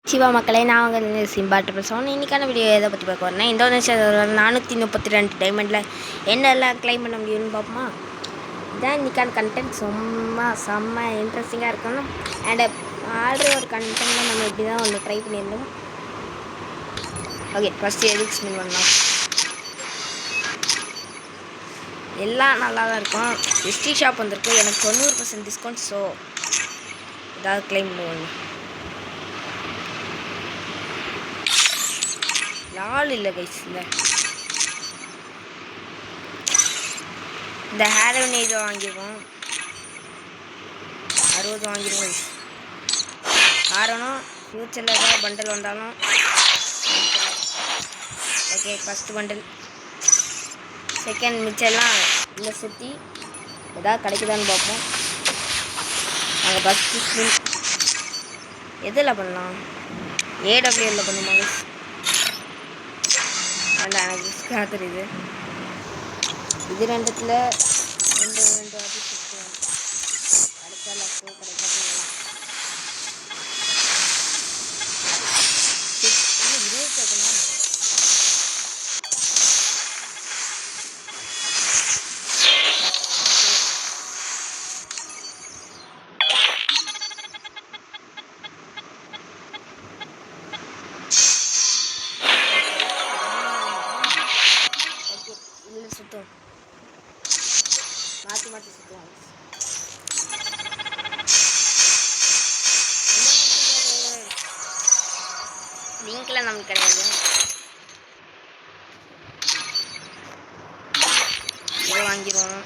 சிவா மக்களே, நான் உங்கள் சிம்பா ட்ரிபிள்7. இன்றைக்கான வீடியோ எதை பற்றி பார்க்க வரேன்னா, இந்தோனேஷியாவில் 432 டைமண்டில் என்னெல்லாம் கிளைம் பண்ண முடியும்னு பார்ப்போமா. இதான் இன்றைக்கான கண்டென்ட். செம்ம இன்ட்ரெஸ்டிங்காக இருக்கணும். அண்ட் ஆல்ரெடி ஒரு கண்டென்ட்டில் நம்ம இப்படி தான் ஒன்று ட்ரை பண்ணியிருந்தோம். ஓகே, ஃபஸ்ட்டு எதுக்கு ஸ்பின் பண்ணலாம். எல்லாம் நல்லா தான் இருக்கும். ஹிஸ்ட்ரி ஷாப் வந்திருக்கு, எனக்கு 90% டிஸ்கவுண்ட். ஸோ ஏதாவது கிளைம் பண்ணுவாங்க. நாள் இல்லை கைஸ். இந்த ஹேரோன் இதை வாங்கிடுவோம். 60 வாங்கிடுவோம் கைஸ். ஹேரோனும் ஃப்யூச்சரில் ஏதாவது பண்டல் வந்தாலும் ஓகே. ஃபஸ்ட்டு பண்டல், செகண்ட், மிச்செல்லாம் இல்லை சுற்றி ஏதாவது கிடைக்குதான்னு பார்ப்போம். நாங்கள் ஃபஸ்ட்டு ஸ்பின் எதில் பண்ணலாம்? ஏடபிள்யூவில் பண்ணுமா கைஸ்? எனக்கு ரிஸ்க்காக தெரியுது. இது ரெண்டுத்தில் ரெண்டு வாட்டி சுற்றுவோம். கிடைச்சா லக்கு, கிடைக்காது. இதே கேட்கணும். இல்லை சுத்தம் மாற்றி சுற்றுவாங்க. லிங்க்லாம் நமக்கு கிடையாது. இதை வாங்கிடுவோம்.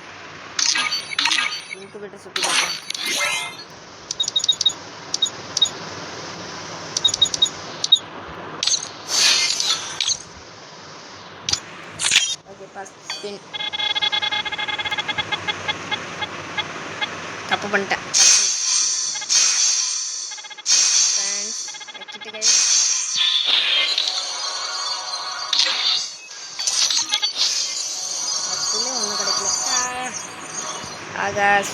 லிங்க் போய்ட்டு சுற்றி பார்ப்போம். ஓகே, ஃபஸ்ட் ஸ்பின் தப்பு பண்ணிட்டேன். வச்சுட்டு கைஸ் ஃபஸ்ட்டில் ஒன்றும் கிடைக்கல. ஆகாஷ்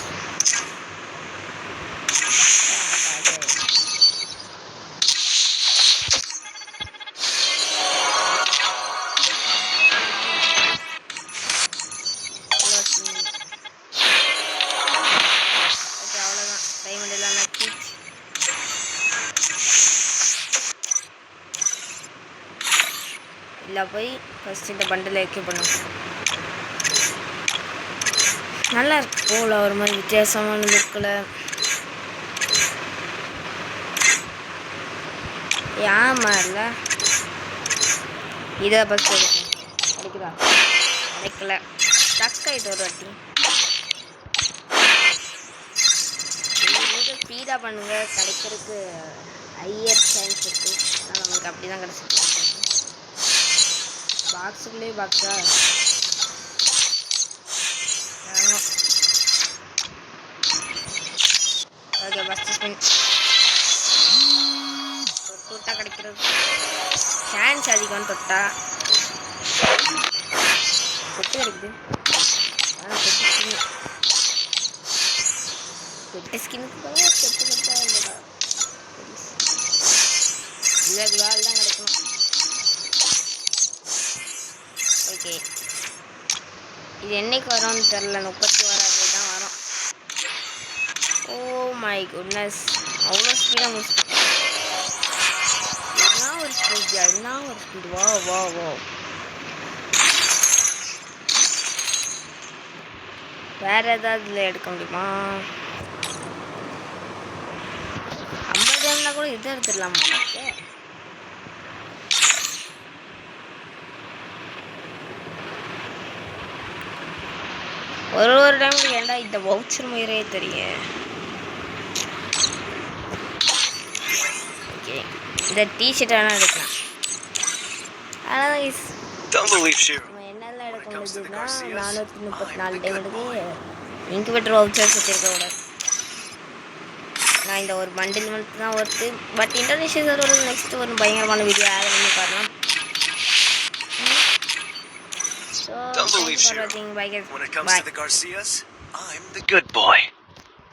இல்லை போய் ஃபஸ்ட்டு இந்த பண்டில் வைக்க பண்ணும். நல்லா இருக்கு போல, ஒரு மாதிரி வித்தியாசமான லுக்கில். ஏமா இல்லை இதை ஃபஸ்ட்டு எடுக்கும். கிடைக்குதா? கிடைக்கல. டக்காயிட்டு ஒரு வாட்டி. நீங்கள் ஸ்பீடாக பண்ணுங்கள், கிடைக்கிறதுக்கு ஹையர் சான்ஸ் இருக்குது. ஆனால் நம்மளுக்கு அப்படி தான் கிடச்சிருக்கு. பாக்ஸுக்குள்ளே பாக்ஸா? ஓகே, ஃபஸ்ட்டு ஸ்பின் தொட்டா கிடைக்கிறது சான்ஸ் அதிகம். தொட்டா தொட்டு கிடைக்குது. ஆனால் தொட்டு ஸ்கின்னுக்கு தான் தொட்டு தொட்டா இல்லைடா. இல்லை, குவால் தான் கிடைக்கணும். ஓகே, இது என்னைக்கு வரும்னு தெரில. 36 தான் வரும். ஓ மை குட்னஸ், அவ்வளோ ஸ்பீடாக முடிச்சு. என்ன ஒரு ஸ்பீட்யா, என்ன ஒரு ஸ்பீட். வா வா வா. வேறு ஏதாவது இதில் எடுக்க முடியுமா? 50 டைம்னா கூட இது எடுத்துடலாமா? ஒரு டைமுக்கு ஏன்டா இந்த வவுச்சர் முயறே தெரியும். ஓகே, இந்த டிஷர்ட் வேணால் எடுக்கலாம். ஆனால் நம்ம என்னெல்லாம் எடுக்க முடியுதுன்னா 434 டைமுக்கு இன்குபேட்டர் வவுச்சர்ஸ் வச்சுருக்கக்கூடாது. நான் இந்த ஒரு பண்டில் மட்டும் தான் ஒர்த்து. பட் இந்தோனேஷியா சர்வரில் நெக்ஸ்ட் ஒரு பயங்கரமான வீடியோ ஆட் பண்ணி பாருங்கள். Don't believe you. When it comes to the Garcias, I'm the good boy.